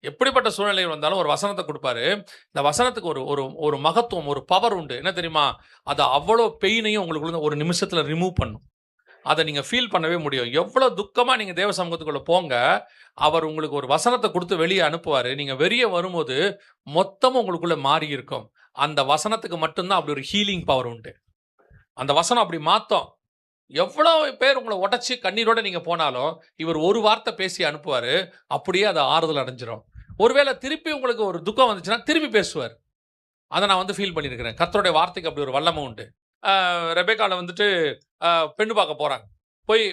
எப்படிப்பட்ட சூழ்நிலைகள் வந்தாலும் ஒரு வசனத்தை கொடுப்பாரு. இந்த வசனத்துக்கு ஒரு ஒரு ஒரு மகத்துவம், ஒரு பவர் உண்டு. என்ன தெரியுமா? அது அவ்வளோ பெயினையும் உங்களுக்குள்ள ஒரு நிமிஷத்துல ரிமூவ் பண்ணும். அதை நீங்க ஃபீல் பண்ணவே முடியும். எவ்வளோ துக்கமா நீங்க தேவ சமூகத்துக்குள்ள போங்க, அவர் உங்களுக்கு ஒரு வசனத்தை கொடுத்து வெளியே அனுப்புவாரு. நீங்க வெளியே வரும்போது மொத்தமும் உங்களுக்குள்ள மாறி இருக்கும். அந்த வசனத்துக்கு மட்டும்தான் அப்படி ஒரு ஹீலிங் பவர் உண்டு. அந்த வசனம் அப்படி மாத்தும். எவ்வளோ பேர் உங்களை உடைச்சி கண்ணீரோட நீங்க போனாலும் இவர் ஒரு வார்த்தை பேசி அனுப்புவாரு. அப்படியே அது ஆறுதல் அடைஞ்சிரும். ஒருவேளை திருப்பி உங்களுக்கு ஒரு துக்கம் வந்துச்சுன்னா திருப்பி பேசுவார். அதை நான் வந்து ஃபீல் பண்ணியிருக்கிறேன். கர்த்தருடைய வார்த்தைக்கு அப்படி ஒரு வல்லமை உண்டு. ரெபேக்கால வந்துட்டு பெண்ணு பார்க்க போறாங்க. போய்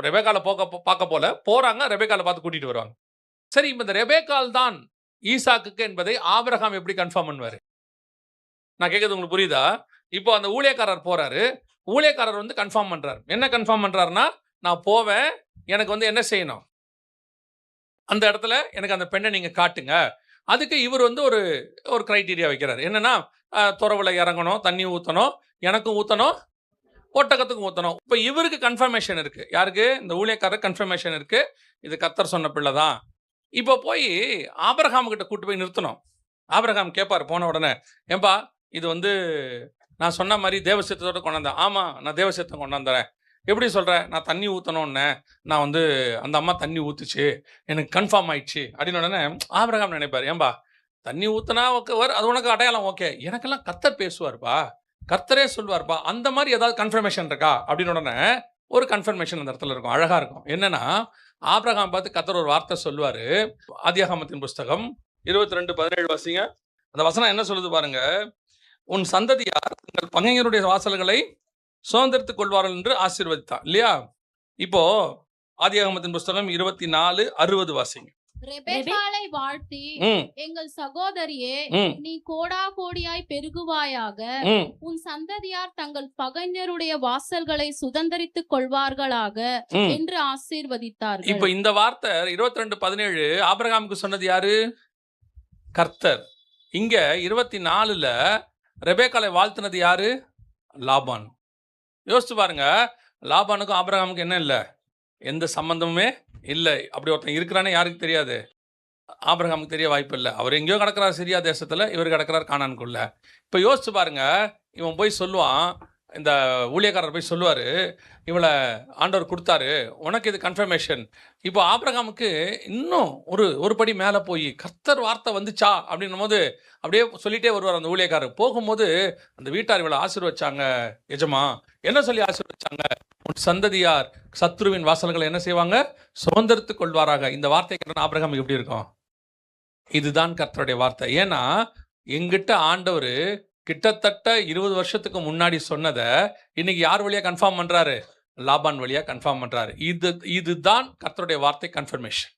ரெபேக்கால பார்க்க போல போறாங்க. ரெபேக்கால பார்த்து கூட்டிட்டு வருவாங்க. சரி, இந்த ரெபேக்கால் தான் ஈசாக்குக்கு என்பதை ஆபிரகாம் எப்படி கன்ஃபார்ம் பண்ணுவாரு? நான் கேட்கறது உங்களுக்கு புரியுதா? இப்போ அந்த ஊழியக்காரர் போறாரு. ஊழியக்காரர் வந்து கன்ஃபார்ம் பண்றாரு. என்ன கன்ஃபார்ம் பண்றாருன்னா, நான் போவேன், எனக்கு வந்து என்ன செய்யணும், அந்த இடத்துல எனக்கு அந்த பெண்ணை நீங்க காட்டுங்க. அதுக்கு இவர் வந்து ஒரு ஒரு கிரைட்டீரியா வைக்கிறார். என்னன்னா, துறவுல இறங்கணும், தண்ணி ஊற்றணும், எனக்கும் ஊற்றணும், ஒட்டகத்துக்கும் ஊற்றணும். இப்போ இவருக்கு கன்ஃபர்மேஷன் இருக்கு. யாருக்கு? இந்த ஊழியக்காரருக்கு கன்ஃபர்மேஷன் இருக்கு. இது கர்த்தர் சொன்ன பிள்ளை தான். இப்போ போய் ஆபிரகாம் கிட்ட கூட்டு போய் நிறுத்தணும். ஆபிரகாம் கேட்பார் போன உடனே, ஏன்பா இது வந்து நான் சொன்ன மாதிரி தேவசித்தத்தோட கொண்டாந்தேன். ஆமாம், நான் தேவசித்தம் கொண்டாந்துறேன். எப்படி சொல்கிறேன்? நான் தண்ணி ஊற்றணுன்னே, நான் வந்து அந்த அம்மா தண்ணி ஊற்றுச்சு, எனக்கு கன்ஃபார்ம் ஆயிடுச்சு அப்படின்னு உடனே ஆபிரகாம் நினைப்பார், ஏன்பா தண்ணி ஊற்றினா ஓகே அது உனக்கு அடையாளம் ஓகே, எனக்கெல்லாம் கர்த்தர் பேசுவார்ப்பா, கர்த்தரே சொல்வார்ப்பா, அந்த மாதிரி ஏதாவது கன்ஃபர்மேஷன் இருக்கா அப்படின்னு உடனே ஒரு கன்ஃபர்மேஷன் அந்த இடத்துல இருக்கும். அழகாக இருக்கும். என்னன்னா, ஆபிரகாம் பார்த்து கர்த்தர் ஒரு வார்த்தை சொல்லுவார். ஆதியாகமத்தின் புஸ்தகம் 22:17 வாசிங்க. அந்த வசனம் என்ன சொல்லுது பாருங்க. உன் சந்ததியார் தங்கள் பகைஞருடைய வாசல்களை சுதந்திரத்துக் கொள்வார்கள் என்று ஆசீர்வதித்தான். இல்லையா? இப்போ ஆதியாகமத்தின் புஸ்தகம் 24:60 வாசிங்க. ரெபெக்காளை வாழ்த்தி, எங்கள் சகோதரியே, நீ கோடா கோடியாய் பெருகுவாயாக, உன் சந்ததியார் தங்கள் பகைஞருடைய வாசல்களை சுதந்திரித்துக் கொள்வார்களாக என்று ஆசீர்வதித்தார்கள். இப்ப இந்த வார்த்தை 22:17 ஆபிரகாமுக்கு சொன்னது யாரு? கர்த்தர். இங்க 24ல ரெபேக்காளை வாழ்த்தினது யாரு? லாபான். யோசிச்சு பாருங்க, லாபானுக்கும் ஆபிரகாமுக்கும் என்ன இல்லை? எந்த சம்பந்தமுமே இல்லை. அப்படி ஒருத்தன் இருக்கிறானே யாருக்கு தெரியாது? ஆபிரகாமுக்கு தெரிய வாய்ப்பு இல்லை. அவர் எங்கேயோ கிடக்கிறார் சிரியா தேசத்தில், இவர் கிடக்கிறார் கானானுக்குள்ள. இப்போ யோசிச்சு பாருங்க, இவன் போய் சொல்லுவான், இந்த ஊழியக்காரர் போய் சொல்லுவார், இவளை ஆண்டவர் கொடுத்தாரு, உனக்கு இது கன்ஃபர்மேஷன். இப்போ ஆபிரகாமுக்கு இன்னும் ஒரு படி மேலே போய் கர்த்தர் வார்த்தை வந்துச்சா அப்படின்னும் போது அப்படியே சொல்லிட்டே வருவார். அந்த ஊழியக்காரர் போகும்போது, அந்த வீட்டார் இவளை ஆசீர்வச்சாங்க எஜமா, என்ன சொல்லி ஆசீர்வச்சாங்க? உன் சந்ததியார் சத்ருவின் வாசல்களை என்ன செய்வாங்க? சுதந்திரத்துக் கொள்வாராக. இந்த வார்த்தை கேட்ட ஆபிரகாம் எப்படி இருக்கும்? இதுதான் கர்த்தருடைய வார்த்தை. ஏன்னா எங்கிட்ட ஆண்டவர் கிட்டத்தட்ட 20 வருஷத்துக்கு முன்னாடி சொன்னதை இன்னைக்கு யார் வழியா கன்ஃபார்ம் பண்றாரு? லாபான் வழியா கன்ஃபார்ம் பண்றாரு. இதுதான் கர்த்தருடைய வார்த்தை கன்ஃபர்மேஷன்.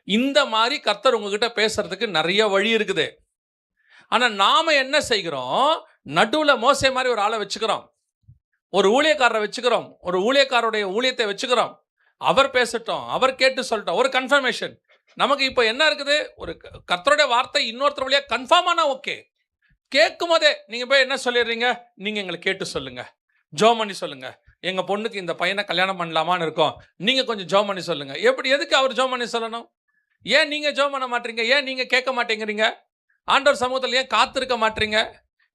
இந்த மாதிரி கர்த்தர் உங்ககிட்ட பேசுறதுக்கு நிறைய வழி இருக்குது. ஆனா நாம என்ன செய்கிறோம்? நடுவுல மோசே மாதிரி ஒரு ஆளை வச்சுக்கிறோம், ஒரு ஊழியக்காரரை வச்சுக்கிறோம், ஒரு ஊழியக்காரருடைய ஊழியத்தை வச்சுக்கிறோம். அவர் பேசட்டும், அவர் கேட்டு சொல்லட்டும், ஒரு கன்ஃபர்மேஷன். நமக்கு இப்போ என்ன இருக்குது? ஒரு கர்த்தருடைய வார்த்தை இன்னொருத்தர் வழியா கன்ஃபார்ம் ஆனா ஓகே. கேட்கும் போதே நீங்க போய் என்ன சொல்லிடுறீங்க? நீங்க எங்களை கேட்டு சொல்லுங்க, ஜோம் பண்ணி சொல்லுங்க, எங்க பொண்ணுக்கு இந்த பையனை கல்யாணம் பண்ணலாமான்னு இருக்கோம், நீங்க கொஞ்சம் ஜோம் பண்ணி சொல்லுங்க. எப்படி? எதுக்கு அவர் ஜோம் பண்ணி சொல்லணும்? ஏன் நீங்க ஜோம் பண்ண மாட்டீங்க? ஏன் நீங்க கேட்க மாட்டேங்கிறீங்க? ஆண்டவர் சமூகத்தில் ஏன் காத்திருக்க மாட்டீங்க?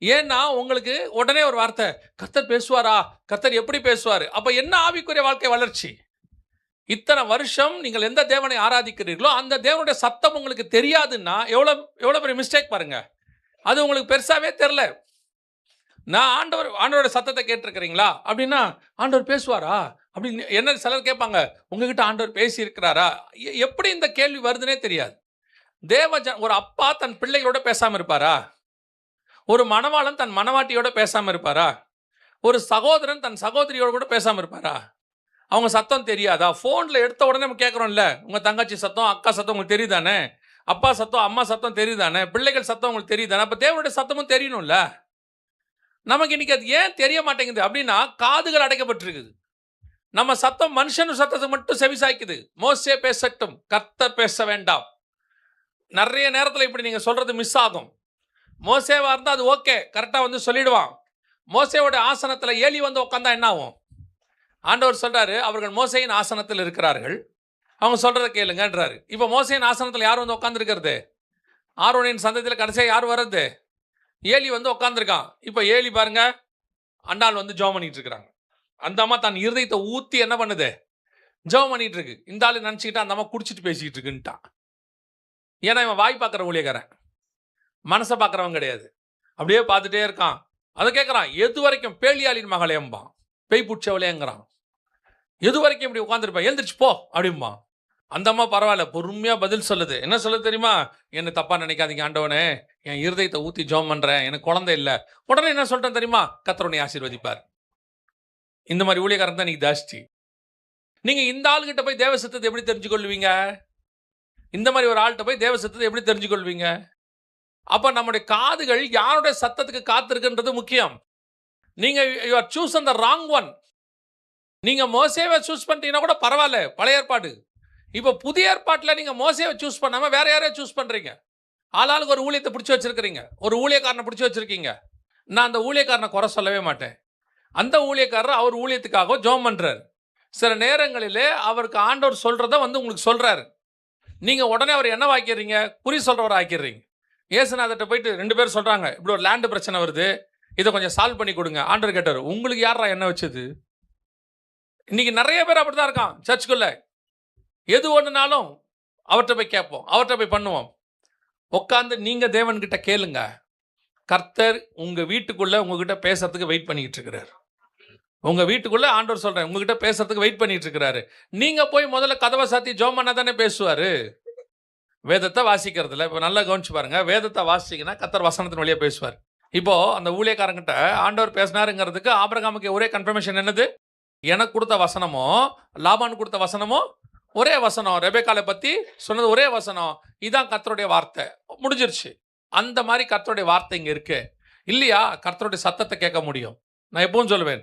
ஏன்னா உங்களுக்கு உடனே ஒரு வார்த்தை, கர்த்தர் பேசுவாரா? கர்த்தர் எப்படி பேசுவார்? அப்ப என்ன ஆவிக்குரிய வாழ்க்கை வளர்ச்சி? இத்தனை வருஷம் நீங்கள் எந்த தேவனை ஆராதிக்கிறீர்களோ அந்த தேவனுடைய சத்தம் உங்களுக்கு தெரியாதுன்னா எவ்வளவு பெரிய மிஸ்டேக் பாருங்க. அது உங்களுக்கு பெருசாவே தெரியல. நான் ஆண்டவரோட சத்தத்தை கேட்டிருக்கிறீங்களா அப்படின்னா, ஆண்டவர் பேசுவாரா அப்படின்னு என்ன சிலர் கேட்பாங்க, உங்ககிட்ட ஆண்டவர் பேசி இருக்கிறாரா? எப்படி இந்த கேள்வி வருதுன்னே தெரியாது. ஒரு அப்பா தன் பிள்ளைகளோட பேசாம இருப்பாரா? ஒரு மணவாளன் தன் மணவாட்டியோட பேசாம இருப்பாரா? ஒரு சகோதரன் தன் சகோதரியோட கூட பேசாம இருப்பாரா? அவங்க சத்தம் தெரியாதா? ஃபோனில் எடுத்த உடனே நம்ம கேட்குறோம்ல, உங்கள் தங்கச்சி சத்தம், அக்கா சத்தம் உங்களுக்கு தெரியுதானே? அப்பா சத்தம், அம்மா சத்தம் தெரியுதானே? பிள்ளைகள் சத்தம் உங்களுக்கு தெரியுதானே? அப்போ தேவனுடைய சத்தமும் தெரியணும்ல. நமக்கு இன்னைக்கு அது ஏன் தெரிய மாட்டேங்குது அப்படின்னா, காதுகள் அடைக்கப்பட்டிருக்குது. நம்ம சத்தம் மனுஷன் சத்தத்தை மட்டும் செவிசாய்க்குது. மோசே பேசட்டும், கர்த்தர் பேச வேண்டாம். நிறைய நேரத்தில் இப்படி நீங்கள் சொல்றது மிஸ் ஆகும். மோசேவா இருந்தால் அது ஓகே, கரெக்டாக வந்து சொல்லிடுவான். மோசேவோட ஆசனத்தில் ஏலி வந்து உட்காந்தா என்ன ஆகும்? ஆண்டவர் சொல்றாரு, அவர்கள் மோசேயின் ஆசனத்தில் இருக்கிறார்கள், அவங்க சொல்றத கேளுங்கன்றாரு. இப்போ மோசேயின் ஆசனத்தில் யார் வந்து உட்காந்துருக்கிறது? ஆரோனின் சந்ததியில் கடைசியாக யார் வர்றது? ஏலி வந்து உட்காந்துருக்கான். இப்போ ஏலி பாருங்க, அண்டாள் வந்து ஜெபம் பண்ணிட்டு இருக்கிறாங்க. அந்த அம்மா தன் இருதயத்தை ஊற்றி என்ன பண்ணுது? ஜெபம் பண்ணிட்டு இருக்கு. இந்த ஆளு நினச்சிக்கிட்டு அந்த அம்மா குடிச்சிட்டு பேசிக்கிட்டு இருக்குன்ட்டான். ஏன்னா இவன் வாய் பார்க்குற ஊழியக்காரன், மனசை பார்க்குறவன் கிடையாது. அப்படியே பார்த்துட்டே இருக்கான். அதை கேட்குறான், எது வரைக்கும் பேலியாளின் மகளேம்பான், பேய் பிடிச்சவளேங்கிறான். எது வரைக்கும் இப்படி உட்காந்துருப்பேன், எழுந்திரிச்சு போ அப்படிம்பான். அந்த அம்மா பரவாயில்ல, பொறுமையாக பதில் சொல்லுது. என்ன சொல்லுது தெரியுமா? என்ன தப்பாக நினைக்காதீங்க ஆண்டவனே, என் இருதயத்தை ஊற்றி ஜெபம் பண்ணுறேன், எனக்கு குழந்தை இல்லை. உடனே என்ன சொல்லிட்டேன் தெரியுமா? கர்த்தர் உன்னை ஆசீர்வதிப்பார். இந்த மாதிரி ஊழியக்காரன் தான் நீங்க ஜாஸ்தி. நீங்க இந்த ஆளுகிட்ட போய் தேவ சித்தத்தை எப்படி தெரிஞ்சுக்கொள்வீங்க? இந்த மாதிரி ஒரு ஆள்கிட்ட போய் தேவ சித்தத்தை எப்படி தெரிஞ்சுக்கொள்வீங்க? அப்ப நம்முடைய காதுகள் யாருடைய சத்தத்துக்கு காத்திருக்குன்றது முக்கியம். நீங்க you are choose the wrong one. நீங்க மோசேவை சூஸ் பண்ணிட்டீங்கன்னா கூட பரவாயில்ல, பழைய ஏற்பாடு. இப்போ புதிய ஏற்பாட்டில் நீங்க மோசேவை சூஸ் பண்ணாம வேற யாரையும் சூஸ் பண்றீங்க. ஆளாளுக்கு ஒரு ஊழியத்தை பிடிச்சி வச்சிருக்கிறீங்க, ஒரு ஊழியக்காரனை பிடிச்சி வச்சிருக்கீங்க. நான் அந்த ஊழியக்காரனை குறை சொல்லவே மாட்டேன். அந்த ஊழியக்காரர் அவர் ஊழியத்துக்காக ஜெபம் பண்றாரு. சில நேரங்களிலே அவருக்கு ஆண்டவர் சொல்றத வந்து உங்களுக்கு சொல்றாரு. நீங்க உடனே அவர் என்ன ஆக்கிடுறீங்க? குறி சொல்றவர் ஆக்கிடுறீங்க. ஏசுநாதர்கிட்ட போயிட்டு 2 பேர் சொல்றாங்க, இப்படி ஒரு லேண்டு பிரச்சனை வருது, இதை கொஞ்சம் சால்வ் பண்ணி கொடுங்க. ஆண்டவர் கேட்டார், உங்களுக்கு யாரா என்ன வச்சது? இன்னைக்கு நிறைய பேர் அப்படிதான் இருக்கான் சர்ச்சுக்குள்ள. எது ஒண்ணுனாலும் அவர்கிட்ட போய் கேட்போம், அவர்கிட்ட போய் பண்ணுவோம். உட்காந்து நீங்க தேவன்கிட்ட கேளுங்க. கர்த்தர் உங்க வீட்டுக்குள்ள உங்ககிட்ட பேசுறதுக்கு வெயிட் பண்ணிட்டு இருக்கிறார். உங்க வீட்டுக்குள்ள ஆண்டவர் சொல்றேன், உங்ககிட்ட பேசுறதுக்கு வெயிட் பண்ணிட்டு இருக்கிறாரு. நீங்க போய் முதல்ல கதவை சாத்தி ஜெபம் பண்ணா தானே பேசுவாரு. வேதத்தை வாசிக்கிறதுல இப்போ நல்லா கவனிச்சு பாருங்க. வேதத்தை வாசிங்கன்னா கர்த்தர் வசனத்தின் வழியா பேசுவார். இப்போ அந்த ஊழியக்காரங்கிட்ட ஆண்டவர் பேசினாருங்கிறதுக்கு ஆபிரகாமுக்கு ஒரே கன்ஃபர்மேஷன் என்னது? எனக்கு கொடுத்த வசனமோ லாபான் கொடுத்த வசனமோ ஒரே வசனம். ரெபேக்காலை பத்தி சொன்னது ஒரே வசனம். இதான் கர்த்தருடைய வார்த்தை, முடிஞ்சிருச்சு. அந்த மாதிரி கர்த்தருடைய வார்த்தை இங்க இருக்கு இல்லையா? கர்த்தருடைய சத்தத்தை கேட்க முடியும். நான் எப்பவும் சொல்லுவேன்,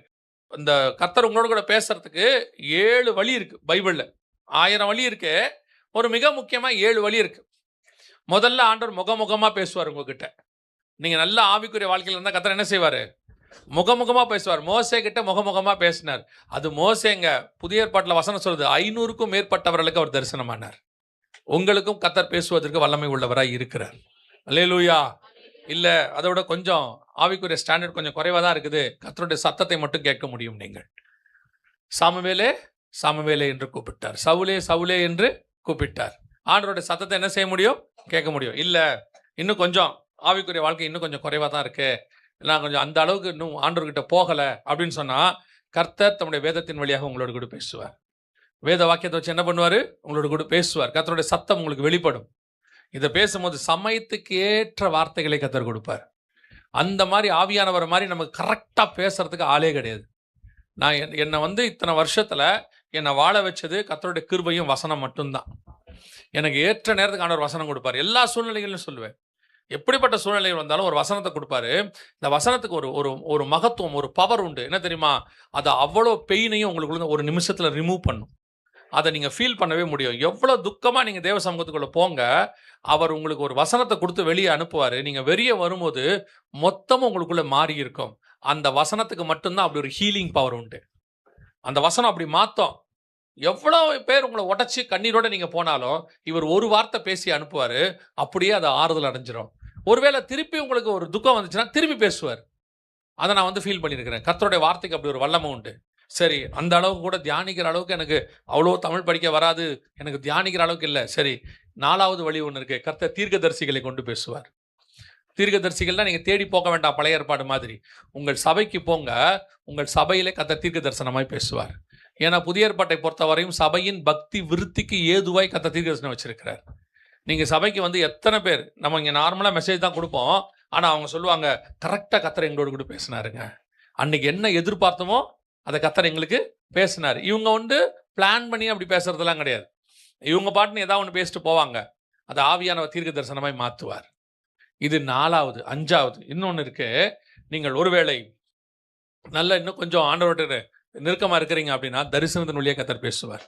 இந்த கர்த்தர் உங்களோட கூட பேசுறதுக்கு 7 வழி இருக்கு பைபிள்ல. 1000 வழி இருக்கு, ஒரு மிக முக்கியமா 7 வழி இருக்கு. முதல்ல ஆண்டவர் முகமுகமா பேசுவார் உங்ககிட்ட. நீங்க நல்ல ஆவிக்குரிய வாழ்க்கையில் இருந்தால் கர்த்தர் என்ன செய்வாரு? முகமுகமா பேசுவார். மோசே கிட்ட முகமுகமா பேசினார். அது மோசேங்க. புதிய ஏற்பாட்டில் வசனம் சொல்லுது, 500க்கும் மேற்பட்டவர்களுக்கு அவர் தரிசனமானார். உங்களுக்கும் கர்த்தர் பேசுவதற்கு வல்லமை உள்ளவராய் இருக்கிறார். அல்லேலூயா. இல்ல அதை விட கொஞ்சம் ஆவிக்குரிய ஸ்டாண்டர்ட் கொஞ்சம் குறைவா தான் இருக்குது, கர்த்தருடைய சத்தத்தை மட்டும் கேட்க முடியும். நீங்கள் சாமுவேலே சாமுவேலே என்று கூப்பிட்டார், சவுலே சவுலே என்று கூப்பிட்டார். ஆண்டவருடைய சத்தத்தை என்ன செய்ய முடியும்? கேட்க முடியும். இல்ல இன்னும் கொஞ்சம் ஆவிக்குரிய வாழ்க்கை இன்னும் கொஞ்சம் குறைவா தான் இருக்கு, நான் கொஞ்சம் அந்த அளவுக்கு இன்னும் ஆண்டவர்கிட்ட போகல அப்படின்னு சொன்னா, கர்த்தர் தம்முடைய வேதத்தின் வழியாக உங்களோட கூட பேசுவார். வேத வாக்கியத்தை வச்சு என்ன பண்ணுவாரு? உங்களோட கூட பேசுவார். கர்த்தருடைய சத்தம் உங்களுக்கு வெளிப்படும். இதை பேசும்போது சமயத்துக்கு ஏற்ற வார்த்தைகளை கர்த்தர் கொடுப்பார். அந்த மாதிரி ஆவியானவர் மாதிரி நமக்கு கரெக்டாக பேசுறதுக்கு ஆளே கிடையாது. நான் என்னை வந்து இத்தனை வருஷத்துல என்னை வாழ வச்சது கர்த்தருடைய கிருபையும் வசனம் மட்டும்தான். எனக்கு ஏற்ற நேரத்துக்கு ஆண்டவர் வசனம் கொடுப்பார். எல்லா சூழ்நிலைகளும் சொல்லுவேன், எப்படிப்பட்ட சூழ்நிலைகள் வந்தாலும் ஒரு வசனத்தை கொடுப்பாரு. இந்த வசனத்துக்கு ஒரு ஒரு ஒரு மகத்துவம், ஒரு பவர் உண்டு. என்ன தெரியுமா? அது அவ்வளோ பெயினையும் உங்களுக்குள்ள ஒரு நிமிஷத்துல ரிமூவ் பண்ணும். அதை நீங்க ஃபீல் பண்ணவே முடியும். எவ்வளவு துக்கமா நீங்க தேவ சமூகத்துக்குள்ள போங்க, அவர் உங்களுக்கு ஒரு வசனத்தை கொடுத்து வெளியே அனுப்புவாரு. நீங்க வெளியே வரும்போது மொத்தமும் உங்களுக்குள்ள மாறி இருக்கும். அந்த வசனத்துக்கு மட்டும்தான் அப்படி ஒரு ஹீலிங் பவர் உண்டு. அந்த வசனம் அப்படி மாத்தம். எவ்வளவு பேர் உங்களை உடைச்சி கண்ணீரோட நீங்க போனாலும் இவர் ஒரு வார்த்தை பேசி அனுப்புவாரு, அப்படியே அதை ஆறுதல் அடைஞ்சிரும். ஒருவேளை திருப்பி உங்களுக்கு ஒரு துக்கம் வந்துச்சுன்னா திருப்பி பேசுவார். அதை நான் வந்து ஃபீல் பண்ணியிருக்கிறேன். கர்த்தருடைய வார்த்தைக்கு அப்படி ஒரு வல்லமை உண்டு. சரி, அந்த அளவுக்கு கூட தியானிக்கிற அளவுக்கு எனக்கு அவ்வளோ தமிழ் படிக்க வராது, எனக்கு தியானிக்கிற அளவுக்கு இல்லை. சரி, 4வது வழி ஒன்று இருக்கு. கர்த்தர் தீர்க்கதரிசிகளை கொண்டு பேசுவார். தீர்க்கதரிசிகள்லாம் நீங்க தேடி போக வேண்டாம், பழைய ஏற்பாடு மாதிரி. உங்கள் சபைக்கு போங்க, உங்கள் சபையிலே கர்த்தர் தீர்க்க தரிசனமாய் பேசுவார். ஏன்னா புதிய ஏற்பாட்டை பொறுத்தவரையும் சபையின் பக்தி விருத்திக்கு ஏதுவாய் கர்த்தர் தீர்க்க தரிசனம் வச்சிருக்கிறார். நீங்க சபைக்கு வந்து எத்தனை பேர் நம்ம இங்க நார்மலா மெசேஜ் தான் கொடுப்போம், ஆனா அவங்க சொல்லுவாங்க, கரெக்டா கர்த்தர் எங்களோட கூட பேசினாருங்க, அன்னைக்கு என்ன எதிர்பார்த்தோமோ அதை கர்த்தர் எங்களுக்கு பேசினார். இவங்க வந்து பிளான் பண்ணி அப்படி பேசுறதெல்லாம் கிடையாது. இவங்க பாட்டுன்னு ஏதாவது ஒன்று பேசிட்டு போவாங்க, அதை ஆவியானவர் தீர்க்க தரிசனமாய் மாற்றுவார். இது 4வது. 5வது இன்னொன்று இருக்கு. நீங்கள் ஒருவேளை நல்ல இன்னும் கொஞ்சம் ஆண்டவர்கிட்ட நெருக்கமாக இருக்கிறீங்க அப்படின்னா தரிசனத்தின் வழியாக கர்த்தர் பேசுவார்.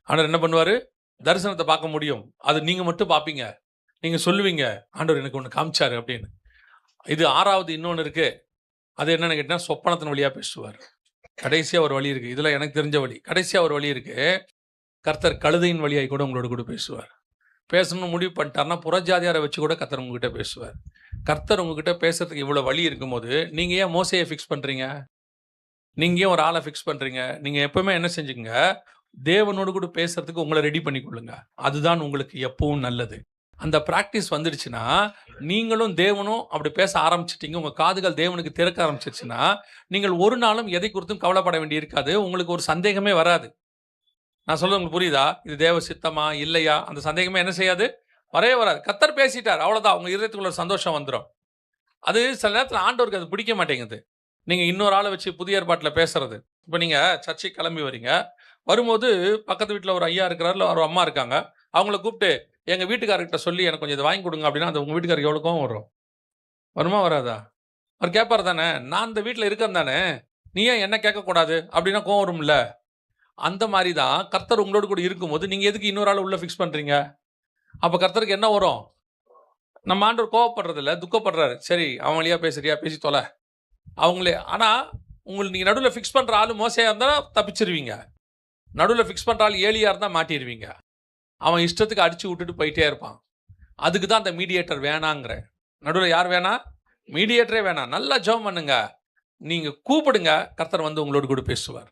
ஆண்டவர் என்ன பண்ணுவார்? தரிசனத்தை பார்க்க முடியும், அது நீங்கள் மட்டும் பார்ப்பீங்க. நீங்கள் சொல்லுவீங்க, ஆண்டவர் எனக்கு ஒன்று காமிச்சாரு அப்படின்னு. இது 6வது இன்னொன்று இருக்கு. அது என்னன்னு கேட்டால் சொப்பனத்தின் வழியாக பேசுவார். கடைசியாக ஒரு வழி இருக்கு. இதில் எனக்கு தெரிஞ்ச வழி. கடைசியாக ஒரு வழி இருக்கு. கர்த்தர் கழுதையின் வழியாய் கூட உங்களோட கூட பேசுவார். பேசணும்னு முடிவு பண்ணிட்டாருன்னா புறஜாதியாரை வச்சு கூட கர்த்தர் உங்ககிட்ட பேசுவார். கர்த்தர் உங்ககிட்ட பேசுறதுக்கு இவ்வளோ வழி இருக்கும்போது நீங்கள் ஏன் மோசையை ஃபிக்ஸ் பண்ணுறீங்க? நீங்கள் ஏன் ஒரு ஆளை ஃபிக்ஸ் பண்ணுறீங்க? நீங்கள் எப்பவுமே என்ன செஞ்சுக்கங்க, தேவனோடு கூட பேசுறதுக்கு உங்களை ரெடி பண்ணிக்கொள்ளுங்க. அதுதான் உங்களுக்கு எப்பவும் நல்லது. அந்த ப்ராக்டிஸ் வந்துடுச்சுன்னா நீங்களும் தேவனும் அப்படி பேச ஆரம்பிச்சிட்டீங்க, உங்கள் காதுகள் தேவனுக்கு திறக்க ஆரம்பிச்சிருச்சுன்னா நீங்கள் ஒரு நாளும் எதை குறித்தும் கவலைப்பட வேண்டி இருக்காது. உங்களுக்கு ஒரு சந்தேகமே வராது. நான் சொல்றது உங்களுக்கு புரியுதா? இது தேவ சித்தமா இல்லையா அந்த சந்தேகமே என்ன செய்யாது, வரவே வராது. கர்த்தர் பேசிட்டார், அவ்வளோதான். உங்கள் இதயத்துக்குள்ள சந்தோஷம் வந்துடும். அது சில நேரத்தில் ஆண்டவருக்கு அது பிடிக்க மாட்டேங்குது. நீங்கள் இன்னொரு ஆளை வச்சு புதிய ஏற்பாட்டில் பேசுறது. இப்போ நீங்கள் சர்ச்சைக்கு கிளம்பி வரீங்க, வரும்போது பக்கத்து வீட்டில் ஒரு ஐயா இருக்கிறார், இல்லை ஒரு அம்மா இருக்காங்க, அவங்கள கூப்பிட்டு எங்கள் வீட்டுக்காரர்கிட்ட சொல்லி எனக்கு கொஞ்சம் இதை வாங்கி கொடுங்க அப்படின்னா அது உங்கள் வீட்டுக்காரருக்கு எவ்வளோ கோவம் வரும்? வருமா வராதா? அவர் கேட்பார் தானே, நான் இந்த வீட்டில் இருக்கேன் தானே, நீ ஏன் என்ன கேட்கக்கூடாது அப்படின்னா கோவம் வரும்ல. அந்த மாதிரி தான் கர்த்தர் உங்களோட கூட இருக்கும்போது நீங்கள் எதுக்கு இன்னொரு ஆளை உள்ளே ஃபிக்ஸ் பண்ணுறீங்க? அப்போ கர்த்தருக்கு என்ன வரும்? நம்ம ஆண்டவர் கோவப்படுறதில்ல, துக்கப்படுறாரு. சரி அவன் வழியா பேசுறியா, பேசி தொலை அவங்களே. ஆனால் உங்களுக்கு நீங்கள் நடுவில் ஃபிக்ஸ் பண்ணுற ஆள் மோசையாக இருந்தால் தப்பிச்சிருவீங்க, நடுவில் ஃபிக்ஸ் பண்ணுற ஆள் ஏலியாக இருந்தால் மாட்டிடுவீங்க. அவன் இஷ்டத்துக்கு அடிச்சு விட்டுட்டு போயிட்டே இருப்பான். அதுக்கு தான் அந்த மீடியேட்டர் வேணாங்கிற. நடுவில் யார் வேணாம்? மீடியேட்டரே வேணாம். நல்லா ஜெபம் பண்ணுங்க, நீங்கள் கூப்பிடுங்க, கர்த்தர் வந்து உங்களோட கூட பேசுவார்.